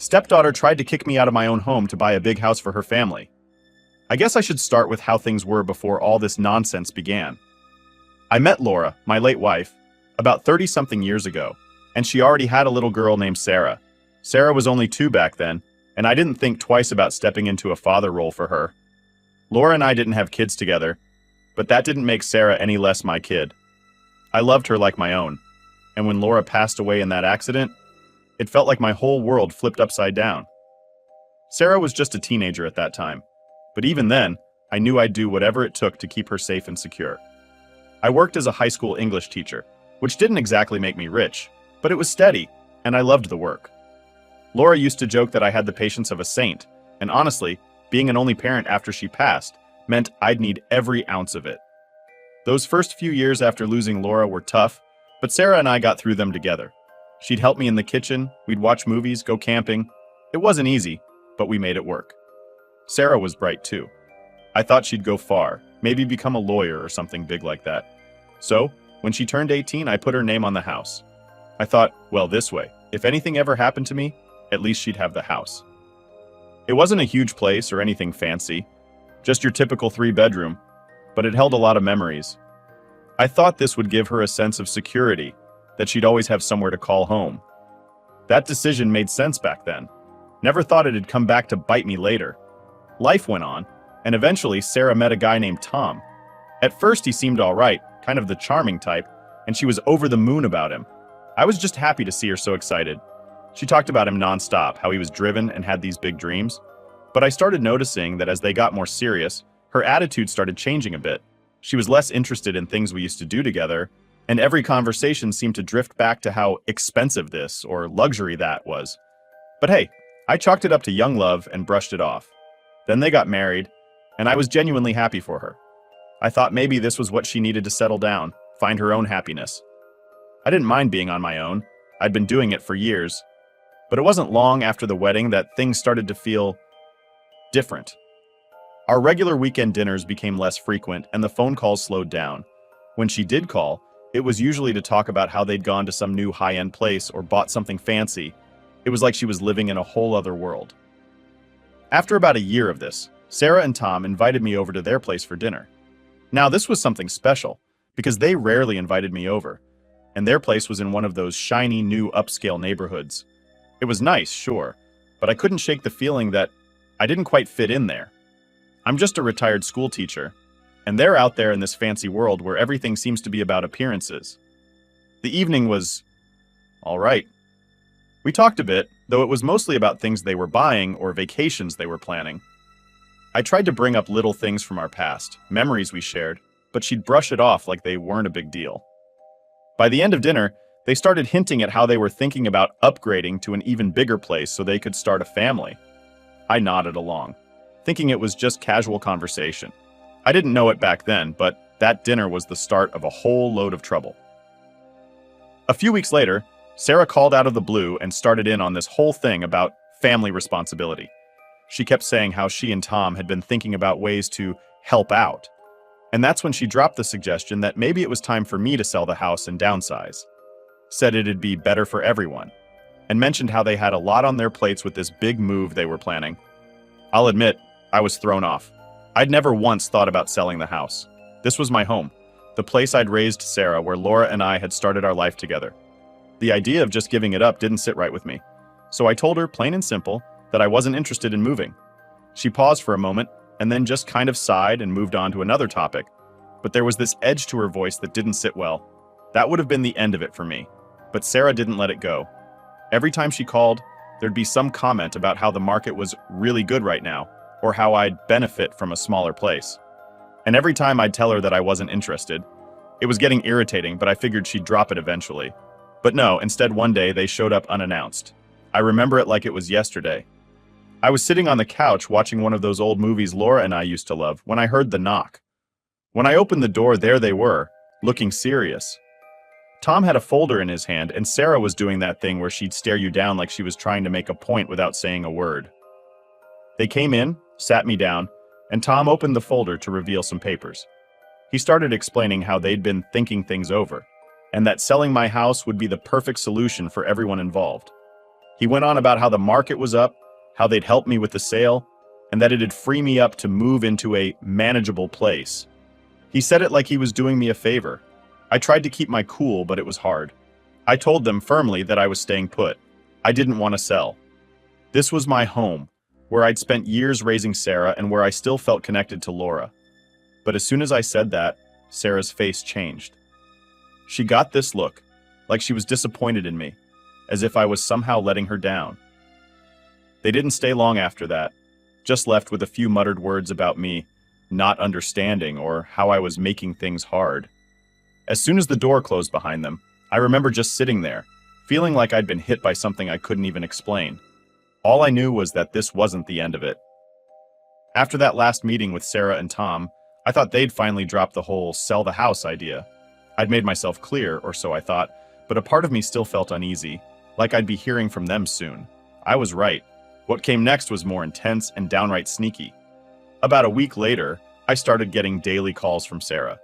Stepdaughter tried to kick me out of my own home to buy a big house for her family. I guess I should start with how things were before all this nonsense began. I met Laura, my late wife, about 30-something years ago, and she already had a little girl named Sarah. Sarah was only 2 back then, and I didn't think twice about stepping into a father role for her. Laura and I didn't have kids together, but that didn't make Sarah any less my kid. I loved her like my own, and when Laura passed away in that accident, it felt like my whole world flipped upside down. Sarah was just a teenager at that time, but even then, I knew I'd do whatever it took to keep her safe and secure. I worked as a high school English teacher, which didn't exactly make me rich, but it was steady, and I loved the work. Laura used to joke that I had the patience of a saint, and honestly, being an only parent after she passed meant I'd need every ounce of it. Those first few years after losing Laura were tough, but Sarah and I got through them together. She'd help me in the kitchen, we'd watch movies, go camping. It wasn't easy, but we made it work. Sarah was bright too. I thought she'd go far, maybe become a lawyer or something big like that. So, when she turned 18, I put her name on the house. I thought, well, this way, if anything ever happened to me, at least she'd have the house. It wasn't a huge place or anything fancy, just your typical 3-bedroom, but it held a lot of memories. I thought this would give her a sense of security, that she'd always have somewhere to call home. That decision made sense back then. Never thought it'd come back to bite me later. Life went on, and eventually Sarah met a guy named Tom. At first he seemed all right, kind of the charming type, and she was over the moon about him. I was just happy to see her so excited. She talked about him nonstop, how he was driven and had these big dreams. But I started noticing that as they got more serious, her attitude started changing a bit. She was less interested in things we used to do together, and every conversation seemed to drift back to how expensive this or luxury that was. But hey, I chalked it up to young love and brushed it off. Then they got married, and I was genuinely happy for her. I thought maybe this was what she needed to settle down, find her own happiness. I didn't mind being on my own. I'd been doing it for years. But it wasn't long after the wedding that things started to feel different. Our regular weekend dinners became less frequent, and the phone calls slowed down. When she did call, it was usually to talk about how they'd gone to some new high-end place or bought something fancy. It was like she was living in a whole other world. After about a year of this, Sarah and Tom invited me over to their place for dinner. Now, this was something special, because they rarely invited me over, and their place was in one of those shiny new upscale neighborhoods. It was nice, sure, but I couldn't shake the feeling that I didn't quite fit in there. I'm just a retired school teacher, and they're out there in this fancy world where everything seems to be about appearances. The evening was all right. We talked a bit, though it was mostly about things they were buying or vacations they were planning. I tried to bring up little things from our past, memories we shared, but she'd brush it off like they weren't a big deal. By the end of dinner, they started hinting at how they were thinking about upgrading to an even bigger place so they could start a family. I nodded along, thinking it was just casual conversation. I didn't know it back then, but that dinner was the start of a whole load of trouble. A few weeks later, Sarah called out of the blue and started in on this whole thing about family responsibility. She kept saying how she and Tom had been thinking about ways to help out. And that's when she dropped the suggestion that maybe it was time for me to sell the house and downsize. Said it'd be better for everyone, and mentioned how they had a lot on their plates with this big move they were planning. I'll admit, I was thrown off. I'd never once thought about selling the house. This was my home, the place I'd raised Sarah, where Laura and I had started our life together. The idea of just giving it up didn't sit right with me. So I told her, plain and simple, that I wasn't interested in moving. She paused for a moment, and then just kind of sighed and moved on to another topic. But there was this edge to her voice that didn't sit well. That would have been the end of it for me. But Sarah didn't let it go. Every time she called, there'd be some comment about how the market was really good right now, or how I'd benefit from a smaller place. And every time I'd tell her that I wasn't interested. It was getting irritating, but I figured she'd drop it eventually. But no, instead one day they showed up unannounced. I remember it like it was yesterday. I was sitting on the couch watching one of those old movies Laura and I used to love when I heard the knock. When I opened the door, there they were, looking serious. Tom had a folder in his hand, and Sarah was doing that thing where she'd stare you down like she was trying to make a point without saying a word. They came in, sat me down, and Tom opened the folder to reveal some papers. He started explaining how they'd been thinking things over, and that selling my house would be the perfect solution for everyone involved. He went on about how the market was up, how they'd help me with the sale, and that it'd free me up to move into a manageable place. He said it like he was doing me a favor. I tried to keep my cool, but it was hard. I told them firmly that I was staying put. I didn't want to sell. This was my home, where I'd spent years raising Sarah and where I still felt connected to Laura. But as soon as I said that, Sarah's face changed. She got this look, like she was disappointed in me, as if I was somehow letting her down. They didn't stay long after that, just left with a few muttered words about me not understanding or how I was making things hard. As soon as the door closed behind them, I remember just sitting there, feeling like I'd been hit by something I couldn't even explain. All I knew was that this wasn't the end of it. After that last meeting with Sarah and Tom, I thought they'd finally drop the whole sell the house idea. I'd made myself clear, or so I thought, but a part of me still felt uneasy, like I'd be hearing from them soon. I was right. What came next was more intense and downright sneaky. About a week later, I started getting daily calls from Sarah.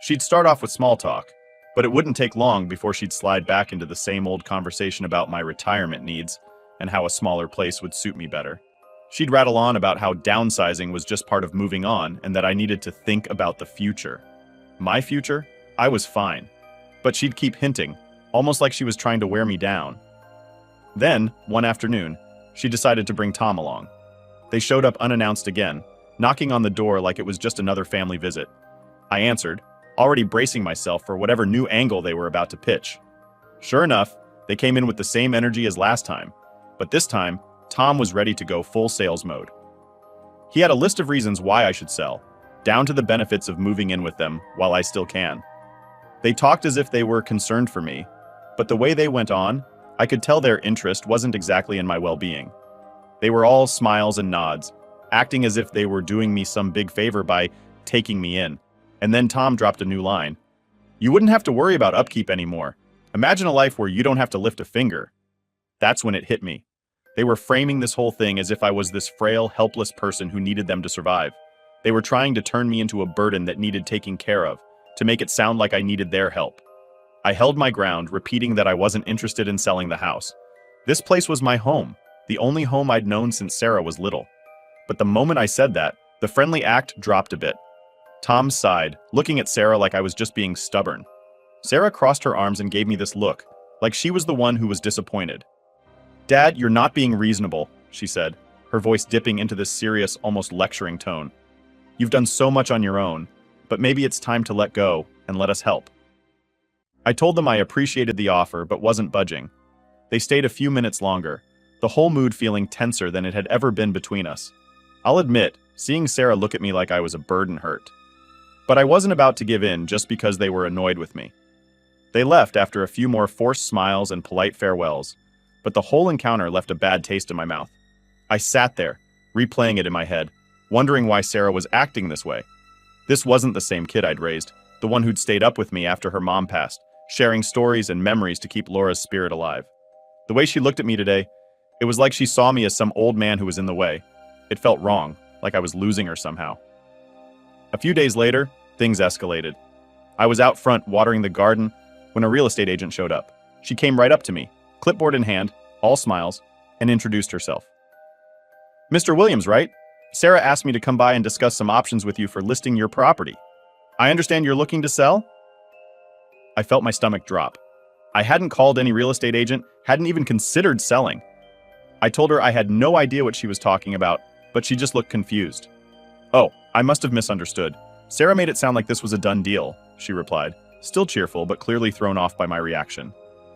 She'd start off with small talk, but it wouldn't take long before she'd slide back into the same old conversation about my retirement needs and how a smaller place would suit me better. She'd rattle on about how downsizing was just part of moving on and that I needed to think about the future. My future? I was fine. But she'd keep hinting, almost like she was trying to wear me down. Then, one afternoon, she decided to bring Tom along. They showed up unannounced again, knocking on the door like it was just another family visit. I answered, already bracing myself for whatever new angle they were about to pitch. Sure enough, they came in with the same energy as last time, but this time, Tom was ready to go full sales mode. He had a list of reasons why I should sell, down to the benefits of moving in with them while I still can. They talked as if they were concerned for me, but the way they went on, I could tell their interest wasn't exactly in my well-being. They were all smiles and nods, acting as if they were doing me some big favor by taking me in. And then Tom dropped a new line. "You wouldn't have to worry about upkeep anymore. Imagine a life where you don't have to lift a finger." That's when it hit me. They were framing this whole thing as if I was this frail, helpless person who needed them to survive. They were trying to turn me into a burden that needed taking care of, to make it sound like I needed their help. I held my ground, repeating that I wasn't interested in selling the house. This place was my home, the only home I'd known since Sarah was little. But the moment I said that, the friendly act dropped a bit. Tom sighed, looking at Sarah like I was just being stubborn. Sarah crossed her arms and gave me this look, like she was the one who was disappointed. "Dad, you're not being reasonable," she said, her voice dipping into this serious, almost lecturing tone. "You've done so much on your own, but maybe it's time to let go and let us help." I told them I appreciated the offer but wasn't budging. They stayed a few minutes longer, the whole mood feeling tenser than it had ever been between us. I'll admit, seeing Sarah look at me like I was a burden hurt. But I wasn't about to give in just because they were annoyed with me. They left after a few more forced smiles and polite farewells, but the whole encounter left a bad taste in my mouth. I sat there, replaying it in my head, wondering why Sarah was acting this way. This wasn't the same kid I'd raised, the one who'd stayed up with me after her mom passed, sharing stories and memories to keep Laura's spirit alive. The way she looked at me today, it was like she saw me as some old man who was in the way. It felt wrong, like I was losing her somehow. A few days later, things escalated. I was out front watering the garden when a real estate agent showed up. She came right up to me, clipboard in hand, all smiles, and introduced herself. "Mr. Williams, right? Sarah asked me to come by and discuss some options with you for listing your property. I understand you're looking to sell?" I felt my stomach drop. I hadn't called any real estate agent, hadn't even considered selling. I told her I had no idea what she was talking about, but she just looked confused. "Oh, I must have misunderstood. Sarah made it sound like this was a done deal," she replied, still cheerful but clearly thrown off by my reaction.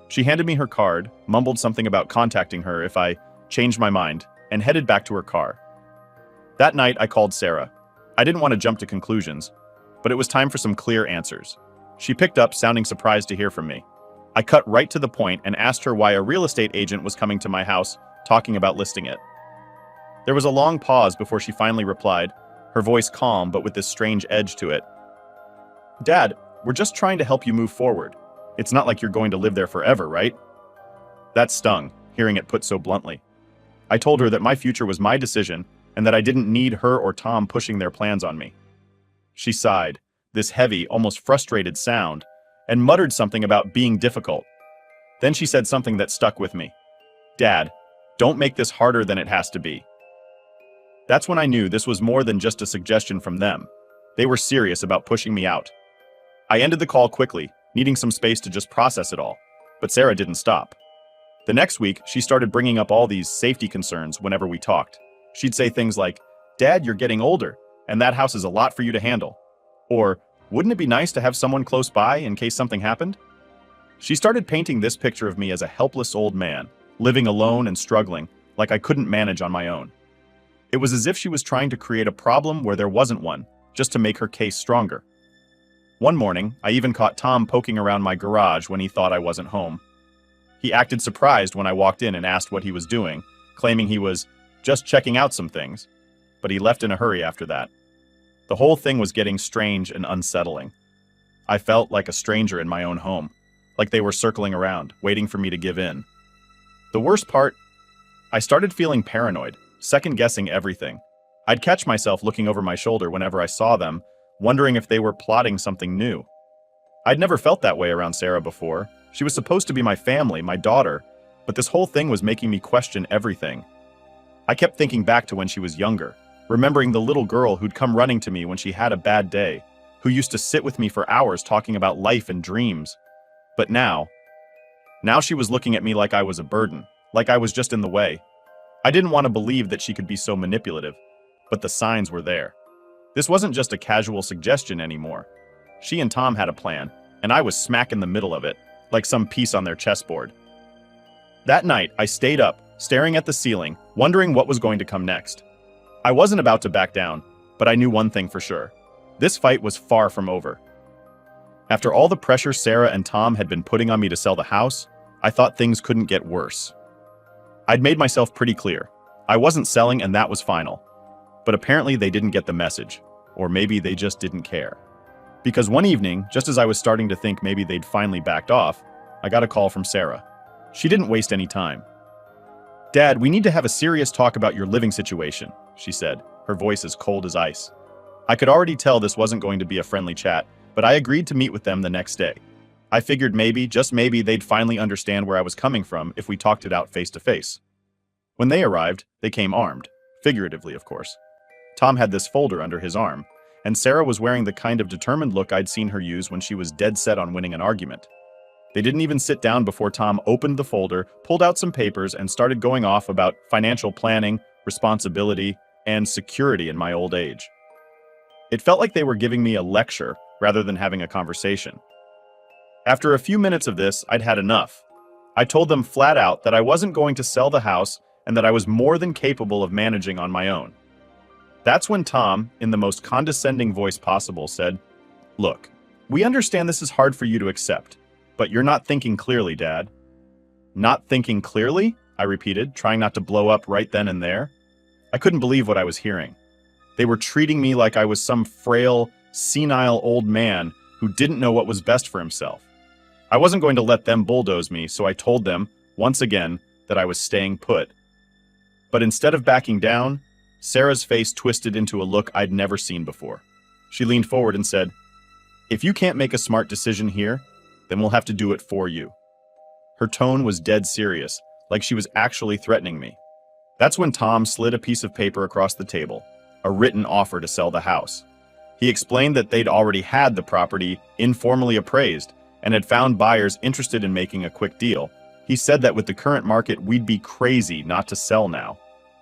She handed me her card, mumbled something about contacting her if I changed my mind, and headed back to her car. That night, I called Sarah. I didn't want to jump to conclusions, but it was time for some clear answers. She picked up, sounding surprised to hear from me. I cut right to the point and asked her why a real estate agent was coming to my house, talking about listing it. There was a long pause before she finally replied, her voice calm but with this strange edge to it. "Dad, we're just trying to help you move forward. It's not like you're going to live there forever, right?" That stung, hearing it put so bluntly. I told her that my future was my decision and that I didn't need her or Tom pushing their plans on me. She sighed, this heavy, almost frustrated sound, and muttered something about being difficult. Then she said something that stuck with me. "Dad, don't make this harder than it has to be." That's when I knew this was more than just a suggestion from them. They were serious about pushing me out. I ended the call quickly, needing some space to just process it all. But Sarah didn't stop. The next week, she started bringing up all these safety concerns whenever we talked. She'd say things like, "Dad, you're getting older, and that house is a lot for you to handle." Or, "Wouldn't it be nice to have someone close by in case something happened?" She started painting this picture of me as a helpless old man, living alone and struggling, like I couldn't manage on my own. It was as if she was trying to create a problem where there wasn't one, just to make her case stronger. One morning, I even caught Tom poking around my garage when he thought I wasn't home. He acted surprised when I walked in and asked what he was doing, claiming he was just checking out some things, but he left in a hurry after that. The whole thing was getting strange and unsettling. I felt like a stranger in my own home, like they were circling around, waiting for me to give in. The worst part, I started feeling paranoid, second-guessing everything. I'd catch myself looking over my shoulder whenever I saw them, wondering if they were plotting something new. I'd never felt that way around Sarah before. She was supposed to be my family, my daughter, but this whole thing was making me question everything. I kept thinking back to when she was younger, remembering the little girl who'd come running to me when she had a bad day, who used to sit with me for hours talking about life and dreams. But now she was looking at me like I was a burden, like I was just in the way. I didn't want to believe that she could be so manipulative, but the signs were there. This wasn't just a casual suggestion anymore. She and Tom had a plan, and I was smack in the middle of it, like some piece on their chessboard. That night, I stayed up, staring at the ceiling, wondering what was going to come next. I wasn't about to back down, but I knew one thing for sure. This fight was far from over. After all the pressure Sarah and Tom had been putting on me to sell the house, I thought things couldn't get worse. I'd made myself pretty clear. I wasn't selling, and that was final. But apparently they didn't get the message, or maybe they just didn't care. Because one evening, just as I was starting to think maybe they'd finally backed off, I got a call from Sarah. She didn't waste any time. "Dad, we need to have a serious talk about your living situation," she said, her voice as cold as ice. I could already tell this wasn't going to be a friendly chat, but I agreed to meet with them the next day. I figured maybe, just maybe, they'd finally understand where I was coming from if we talked it out face to face. When they arrived, they came armed, figuratively, of course. Tom had this folder under his arm, and Sarah was wearing the kind of determined look I'd seen her use when she was dead set on winning an argument. They didn't even sit down before Tom opened the folder, pulled out some papers, and started going off about financial planning, responsibility, and security in my old age. It felt like they were giving me a lecture rather than having a conversation. After a few minutes of this, I'd had enough. I told them flat out that I wasn't going to sell the house and that I was more than capable of managing on my own. That's when Tom, in the most condescending voice possible, said, "Look, we understand this is hard for you to accept, but you're not thinking clearly, Dad." "Not thinking clearly?" I repeated, trying not to blow up right then and there. I couldn't believe what I was hearing. They were treating me like I was some frail, senile old man who didn't know what was best for himself. I wasn't going to let them bulldoze me, so I told them, once again, that I was staying put. But instead of backing down, Sarah's face twisted into a look I'd never seen before. She leaned forward and said, "If you can't make a smart decision here, then we'll have to do it for you." Her tone was dead serious, like she was actually threatening me. That's when Tom slid a piece of paper across the table, a written offer to sell the house. He explained that they'd already had the property informally appraised and had found buyers interested in making a quick deal. He said that with the current market, we'd be crazy not to sell now.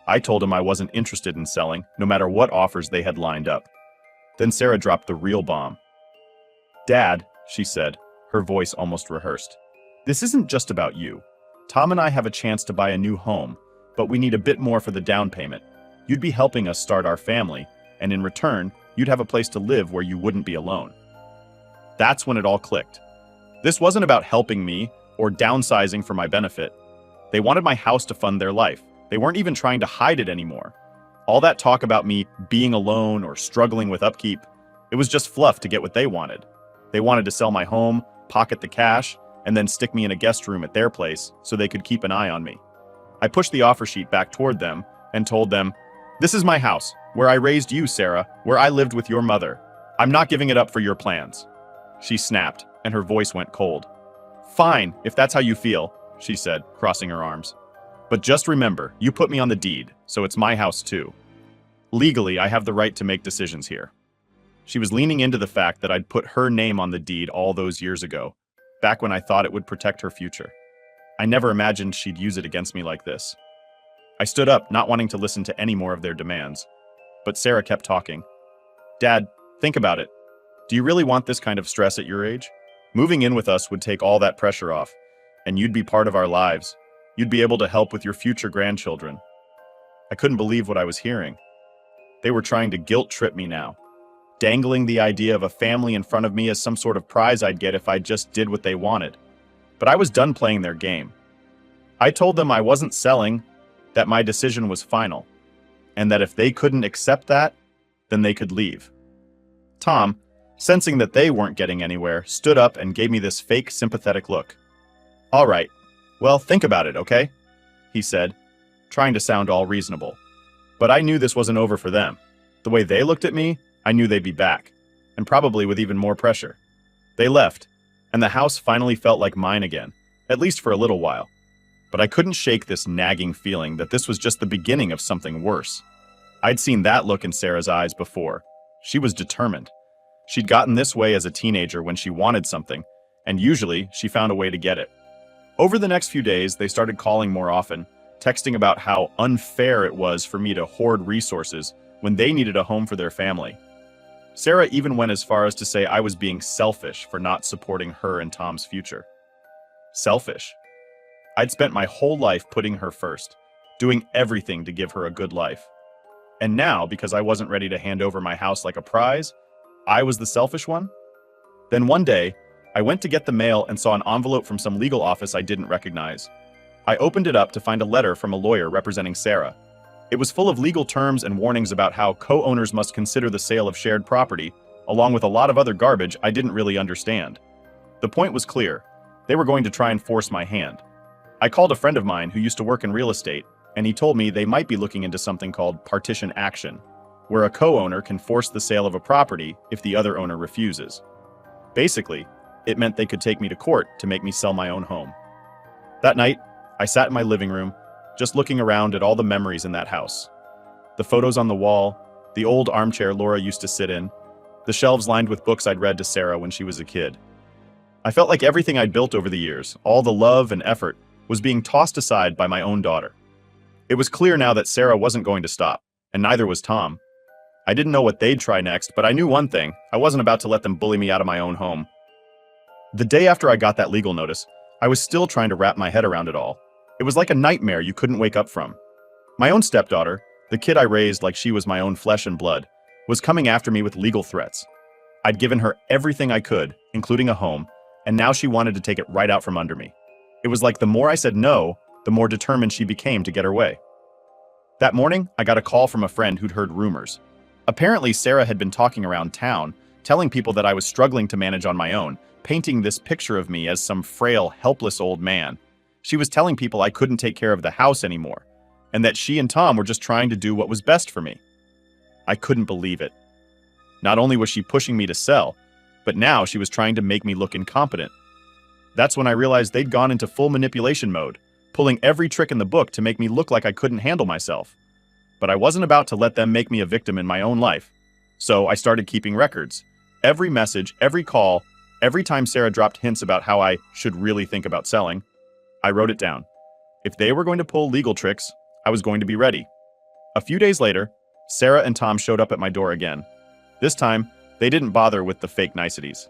I told him I wasn't interested in selling, no matter what offers they had lined up. Then Sarah dropped the real bomb. "Dad," she said, her voice almost rehearsed, "this isn't just about you. Tom and I have a chance to buy a new home, but we need a bit more for the down payment. You'd be helping us start our family, and in return, you'd have a place to live where you wouldn't be alone." That's when it all clicked. This wasn't about helping me or downsizing for my benefit. They wanted my house to fund their life. They weren't even trying to hide it anymore. All that talk about me being alone or struggling with upkeep, it was just fluff to get what they wanted. They wanted to sell my home, pocket the cash, and then stick me in a guest room at their place so they could keep an eye on me. I pushed the offer sheet back toward them and told them, "This is my house, where I raised you, Sarah, where I lived with your mother. I'm not giving it up for your plans." She snapped, and her voice went cold. "Fine, if that's how you feel," she said, crossing her arms. But just remember, you put me on the deed, so it's my house too. Legally, I have the right to make decisions here. She was leaning into the fact that I'd put her name on the deed all those years ago, back when I thought it would protect her future. I never imagined she'd use it against me like this. I stood up, not wanting to listen to any more of their demands. But Sarah kept talking. Dad, think about it. Do you really want this kind of stress at your age? Moving in with us would take all that pressure off, and you'd be part of our lives. You'd be able to help with your future grandchildren. I couldn't believe what I was hearing. They were trying to guilt trip me now, dangling the idea of a family in front of me as some sort of prize I'd get if I just did what they wanted. But I was done playing their game. I told them I wasn't selling, that my decision was final, and that if they couldn't accept that, then they could leave. Tom, sensing that they weren't getting anywhere, stood up and gave me this fake sympathetic look. All right, well, think about it, okay? He said, trying to sound all reasonable. But I knew this wasn't over for them. The way they looked at me, I knew they'd be back, and probably with even more pressure. They left, and the house finally felt like mine again, at least for a little while. But I couldn't shake this nagging feeling that this was just the beginning of something worse. I'd seen that look in Sarah's eyes before. She was determined. She'd gotten this way as a teenager when she wanted something, and usually she found a way to get it. Over the next few days, they started calling more often, texting about how unfair it was for me to hoard resources when they needed a home for their family. Sarah even went as far as to say I was being selfish for not supporting her and Tom's future. Selfish. I'd spent my whole life putting her first, doing everything to give her a good life. And now, because I wasn't ready to hand over my house like a prize, I was the selfish one? Then one day, I went to get the mail and saw an envelope from some legal office I didn't recognize. I opened it up to find a letter from a lawyer representing Sarah. It was full of legal terms and warnings about how co-owners must consider the sale of shared property, along with a lot of other garbage I didn't really understand. The point was clear. They were going to try and force my hand. I called a friend of mine who used to work in real estate, and he told me they might be looking into something called partition action, where a co-owner can force the sale of a property if the other owner refuses. Basically, it meant they could take me to court to make me sell my own home. That night, I sat in my living room, just looking around at all the memories in that house. The photos on the wall, the old armchair Laura used to sit in, the shelves lined with books I'd read to Sarah when she was a kid. I felt like everything I'd built over the years, all the love and effort, was being tossed aside by my own daughter. It was clear now that Sarah wasn't going to stop, and neither was Tom. I didn't know what they'd try next, but I knew one thing: I wasn't about to let them bully me out of my own home. The day after I got that legal notice, I was still trying to wrap my head around it all. It was like a nightmare you couldn't wake up from. My own stepdaughter, the kid I raised like she was my own flesh and blood, was coming after me with legal threats. I'd given her everything I could, including a home, and now she wanted to take it right out from under me. It was like the more I said no, the more determined she became to get her way. That morning, I got a call from a friend who'd heard rumors. Apparently, Sarah had been talking around town, telling people that I was struggling to manage on my own, painting this picture of me as some frail, helpless old man. She was telling people I couldn't take care of the house anymore, and that she and Tom were just trying to do what was best for me. I couldn't believe it. Not only was she pushing me to sell, but now she was trying to make me look incompetent. That's when I realized they'd gone into full manipulation mode, pulling every trick in the book to make me look like I couldn't handle myself. But I wasn't about to let them make me a victim in my own life. So I started keeping records. Every message, every call, every time Sarah dropped hints about how I should really think about selling, I wrote it down. If they were going to pull legal tricks, I was going to be ready. A few days later, Sarah and Tom showed up at my door again. This time, they didn't bother with the fake niceties.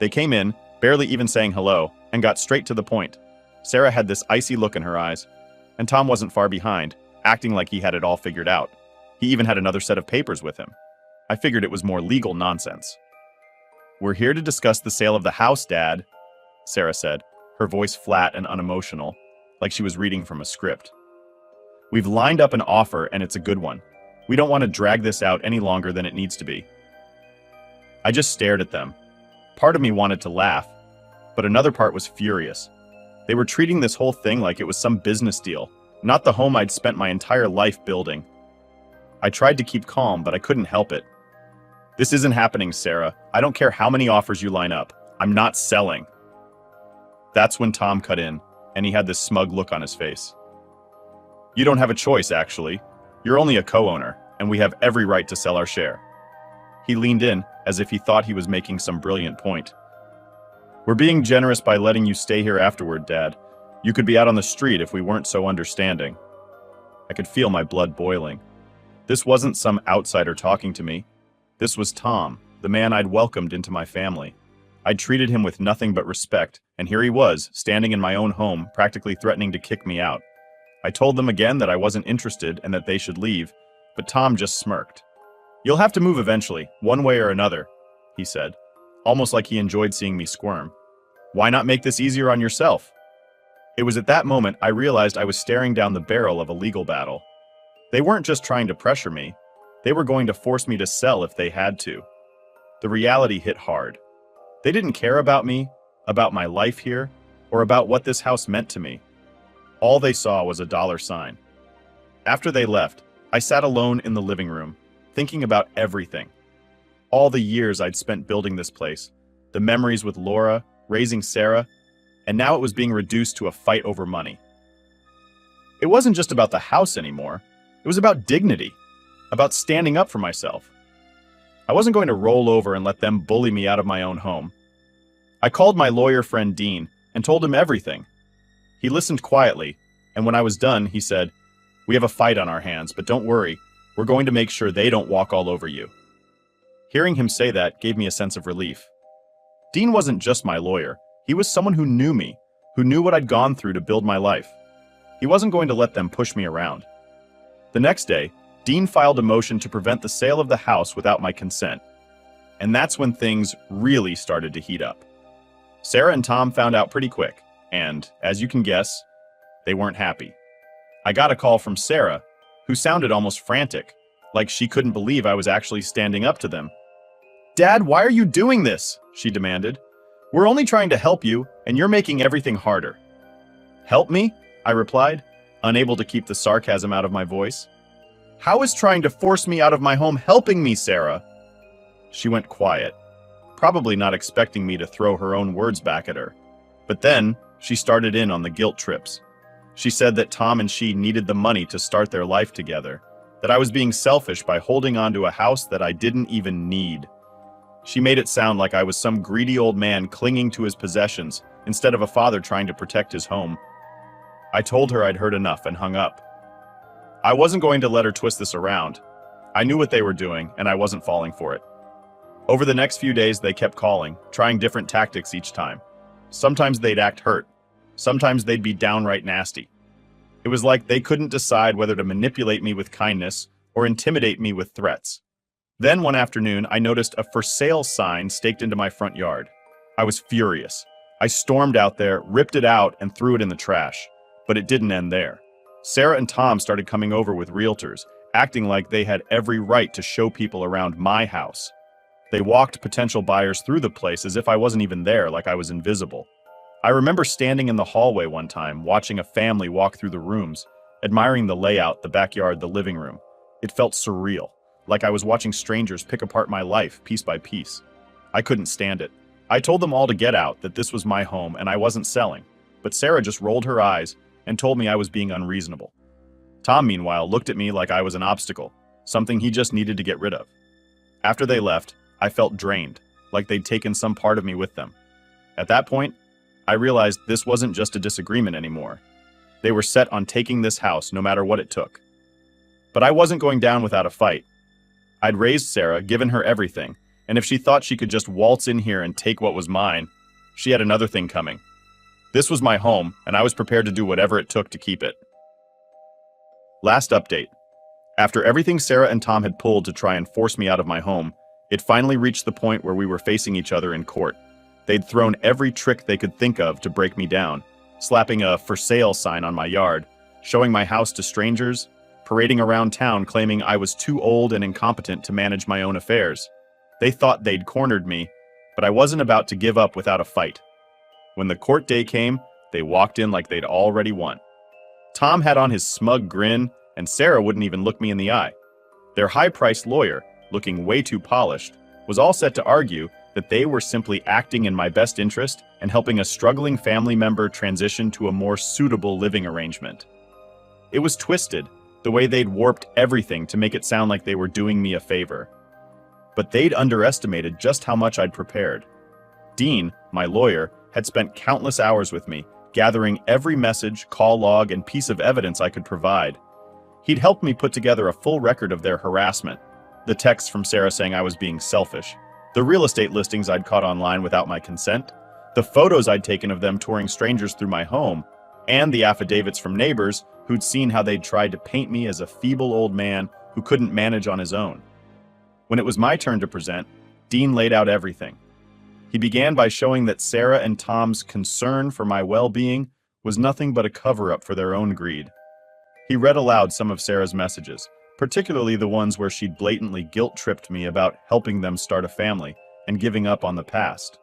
They came in, barely even saying hello, and got straight to the point. Sarah had this icy look in her eyes, and Tom wasn't far behind, acting like he had it all figured out. He even had another set of papers with him. I figured it was more legal nonsense. "We're here to discuss the sale of the house, Dad," Sarah said, her voice flat and unemotional, like she was reading from a script. "We've lined up an offer, and it's a good one. We don't want to drag this out any longer than it needs to be." I just stared at them. Part of me wanted to laugh, but another part was furious. They were treating this whole thing like it was some business deal, not the home I'd spent my entire life building. I tried to keep calm, but I couldn't help it. "This isn't happening, Sarah. I don't care how many offers you line up. I'm not selling." That's when Tom cut in, and he had this smug look on his face. You don't have a choice, actually. You're only a co-owner, and we have every right to sell our share. He leaned in, as if he thought he was making some brilliant point. We're being generous by letting you stay here afterward, Dad. You could be out on the street if we weren't so understanding. I could feel my blood boiling. This wasn't some outsider talking to me. This was Tom, the man I'd welcomed into my family. I'd treated him with nothing but respect, and here he was, standing in my own home, practically threatening to kick me out. I told them again that I wasn't interested and that they should leave, but Tom just smirked. You'll have to move eventually, one way or another, he said, almost like he enjoyed seeing me squirm. Why not make this easier on yourself? It was at that moment I realized I was staring down the barrel of a legal battle. They weren't just trying to pressure me. They were going to force me to sell if they had to. The reality hit hard. They didn't care about me, about my life here, or about what this house meant to me. All they saw was a dollar sign. After they left, I sat alone in the living room, thinking about everything. All the years I'd spent building this place, the memories with Laura, raising Sarah, and now it was being reduced to a fight over money. It wasn't just about the house anymore. It was about dignity, about standing up for myself. I wasn't going to roll over and let them bully me out of my own home. I called my lawyer friend Dean and told him everything. He listened quietly, and when I was done, he said, "We have a fight on our hands, but don't worry, we're going to make sure they don't walk all over you." Hearing him say that gave me a sense of relief. Dean wasn't just my lawyer. He was someone who knew me, who knew what I'd gone through to build my life. He wasn't going to let them push me around. The next day, Dean filed a motion to prevent the sale of the house without my consent. And that's when things really started to heat up. Sarah and Tom found out pretty quick, and, as you can guess, they weren't happy. I got a call from Sarah, who sounded almost frantic, like she couldn't believe I was actually standing up to them. "Dad, why are you doing this?" she demanded. "We're only trying to help you, and you're making everything harder." "Help me?" I replied, unable to keep the sarcasm out of my voice. "How is trying to force me out of my home helping me, Sarah?" She went quiet, probably not expecting me to throw her own words back at her. But then, she started in on the guilt trips. She said that Tom and she needed the money to start their life together, that I was being selfish by holding on to a house that I didn't even need. She made it sound like I was some greedy old man clinging to his possessions instead of a father trying to protect his home. I told her I'd heard enough and hung up. I wasn't going to let her twist this around. I knew what they were doing, and I wasn't falling for it. Over the next few days, they kept calling, trying different tactics each time. Sometimes they'd act hurt. Sometimes they'd be downright nasty. It was like they couldn't decide whether to manipulate me with kindness or intimidate me with threats. Then one afternoon, I noticed a for sale sign staked into my front yard. I was furious. I stormed out there, ripped it out, and threw it in the trash. But it didn't end there. Sarah and Tom started coming over with realtors, acting like they had every right to show people around my house. They walked potential buyers through the place as if I wasn't even there, like I was invisible. I remember standing in the hallway one time, watching a family walk through the rooms, admiring the layout, the backyard, the living room. It felt surreal, like I was watching strangers pick apart my life piece by piece. I couldn't stand it. I told them all to get out, that this was my home and I wasn't selling. But Sarah just rolled her eyes and told me I was being unreasonable. Tom, meanwhile, looked at me like I was an obstacle, something he just needed to get rid of. After they left, I felt drained, like they'd taken some part of me with them. At that point, I realized this wasn't just a disagreement anymore. They were set on taking this house no matter what it took. But I wasn't going down without a fight. I'd raised Sarah, given her everything, and if she thought she could just waltz in here and take what was mine, she had another thing coming. This was my home, and I was prepared to do whatever it took to keep it. Last update. After everything Sarah and Tom had pulled to try and force me out of my home, it finally reached the point where we were facing each other in court. They'd thrown every trick they could think of to break me down, slapping a for sale sign on my yard, showing my house to strangers, parading around town claiming I was too old and incompetent to manage my own affairs. They thought they'd cornered me, but I wasn't about to give up without a fight. When the court day came, they walked in like they'd already won. Tom had on his smug grin, and Sarah wouldn't even look me in the eye. Their high-priced lawyer, looking way too polished, was all set to argue that they were simply acting in my best interest and helping a struggling family member transition to a more suitable living arrangement. It was twisted, the way they'd warped everything to make it sound like they were doing me a favor. But they'd underestimated just how much I'd prepared. Dean, my lawyer, had spent countless hours with me, gathering every message, call log, and piece of evidence I could provide. He'd helped me put together a full record of their harassment, the texts from Sarah saying I was being selfish, the real estate listings I'd caught online without my consent, the photos I'd taken of them touring strangers through my home, and the affidavits from neighbors who'd seen how they'd tried to paint me as a feeble old man who couldn't manage on his own. When it was my turn to present, Dean laid out everything. He began by showing that Sarah and Tom's concern for my well-being was nothing but a cover-up for their own greed. He read aloud some of Sarah's messages, particularly the ones where she'd blatantly guilt-tripped me about helping them start a family and giving up on the past.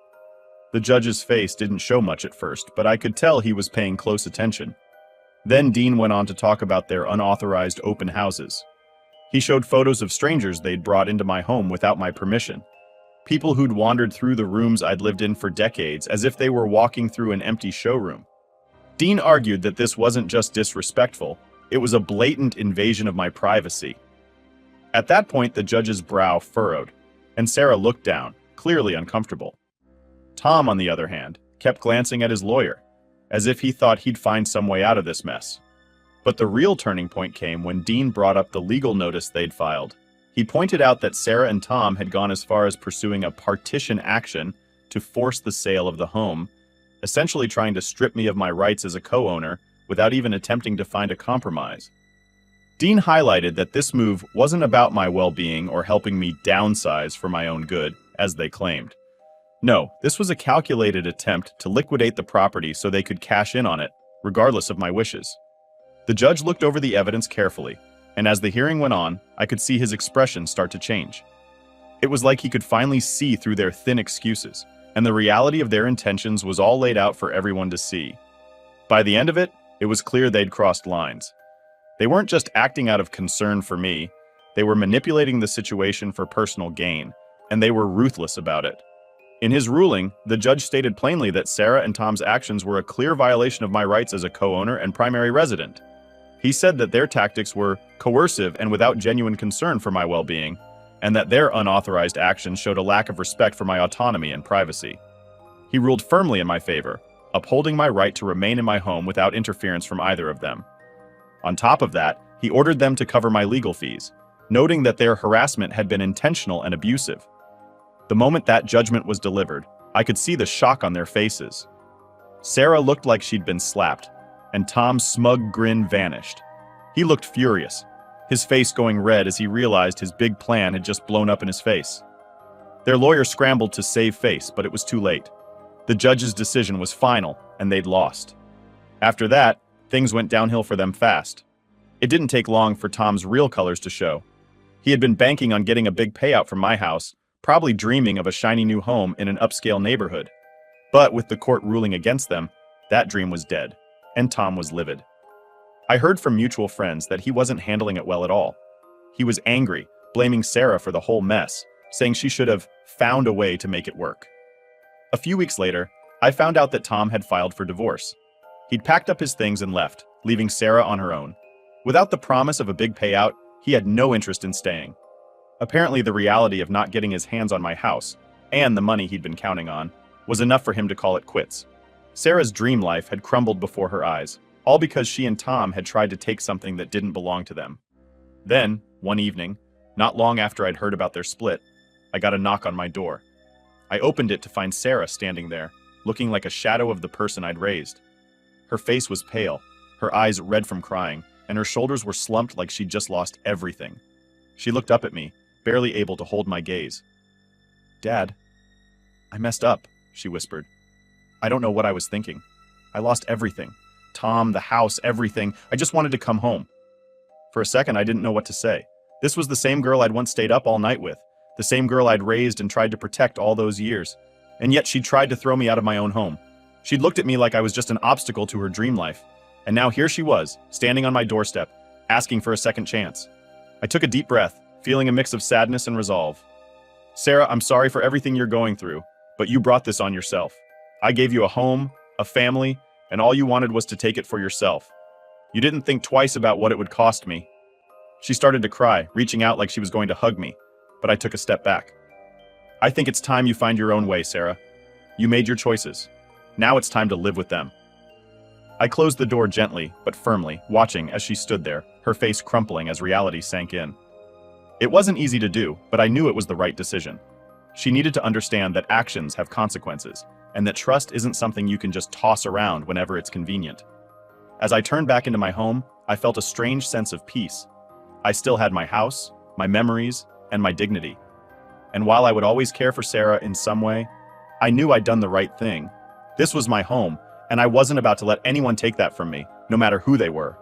The judge's face didn't show much at first, but I could tell he was paying close attention. Then Dean went on to talk about their unauthorized open houses. He showed photos of strangers they'd brought into my home without my permission. People who'd wandered through the rooms I'd lived in for decades as if they were walking through an empty showroom. Dean argued that this wasn't just disrespectful, it was a blatant invasion of my privacy. At that point, the judge's brow furrowed, and Sarah looked down, clearly uncomfortable. Tom, on the other hand, kept glancing at his lawyer, as if he thought he'd find some way out of this mess. But the real turning point came when Dean brought up the legal notice they'd filed. He pointed out that Sarah and Tom had gone as far as pursuing a partition action to force the sale of the home, essentially trying to strip me of my rights as a co-owner without even attempting to find a compromise. Dean highlighted that this move wasn't about my well-being or helping me downsize for my own good, as they claimed. No, this was a calculated attempt to liquidate the property so they could cash in on it, regardless of my wishes. The judge looked over the evidence carefully, and as the hearing went on, I could see his expression start to change. It was like he could finally see through their thin excuses, and the reality of their intentions was all laid out for everyone to see. By the end of it, it was clear they'd crossed lines. They weren't just acting out of concern for me, they were manipulating the situation for personal gain, and they were ruthless about it. In his ruling, the judge stated plainly that Sarah and Tom's actions were a clear violation of my rights as a co-owner and primary resident. He said that their tactics were coercive and without genuine concern for my well-being, and that their unauthorized actions showed a lack of respect for my autonomy and privacy. He ruled firmly in my favor, upholding my right to remain in my home without interference from either of them. On top of that, he ordered them to cover my legal fees, noting that their harassment had been intentional and abusive. The moment that judgment was delivered, I could see the shock on their faces. Sarah looked like she'd been slapped, and Tom's smug grin vanished. He looked furious, his face going red as he realized his big plan had just blown up in his face. Their lawyer scrambled to save face, but it was too late. The judge's decision was final, and they'd lost. After that, things went downhill for them fast. It didn't take long for Tom's real colors to show. He had been banking on getting a big payout from my house, probably dreaming of a shiny new home in an upscale neighborhood. But with the court ruling against them, that dream was dead, and Tom was livid. I heard from mutual friends that he wasn't handling it well at all. He was angry, blaming Sarah for the whole mess, saying she should have found a way to make it work. A few weeks later, I found out that Tom had filed for divorce. He'd packed up his things and left, leaving Sarah on her own. Without the promise of a big payout, he had no interest in staying. Apparently, the reality of not getting his hands on my house, and the money he'd been counting on, was enough for him to call it quits. Sarah's dream life had crumbled before her eyes, all because she and Tom had tried to take something that didn't belong to them. Then, one evening, not long after I'd heard about their split, I got a knock on my door. I opened it to find Sarah standing there, looking like a shadow of the person I'd raised. Her face was pale, her eyes red from crying, and her shoulders were slumped like she'd just lost everything. She looked up at me, barely able to hold my gaze. "Dad, I messed up," she whispered. "I don't know what I was thinking. I lost everything. Tom, the house, everything. I just wanted to come home." For a second, I didn't know what to say. This was the same girl I'd once stayed up all night with, the same girl I'd raised and tried to protect all those years. And yet she'd tried to throw me out of my own home. She'd looked at me like I was just an obstacle to her dream life. And now here she was, standing on my doorstep, asking for a second chance. I took a deep breath, feeling a mix of sadness and resolve. "Sarah, I'm sorry for everything you're going through, but you brought this on yourself. I gave you a home, a family, and all you wanted was to take it for yourself. You didn't think twice about what it would cost me." She started to cry, reaching out like she was going to hug me, but I took a step back. "I think it's time you find your own way, Sarah. You made your choices. Now it's time to live with them." I closed the door gently, but firmly, watching as she stood there, her face crumpling as reality sank in. It wasn't easy to do, but I knew it was the right decision. She needed to understand that actions have consequences, and that trust isn't something you can just toss around whenever it's convenient. As I turned back into my home, I felt a strange sense of peace. I still had my house, my memories, and my dignity. And while I would always care for Sarah in some way, I knew I'd done the right thing. This was my home, and I wasn't about to let anyone take that from me, no matter who they were.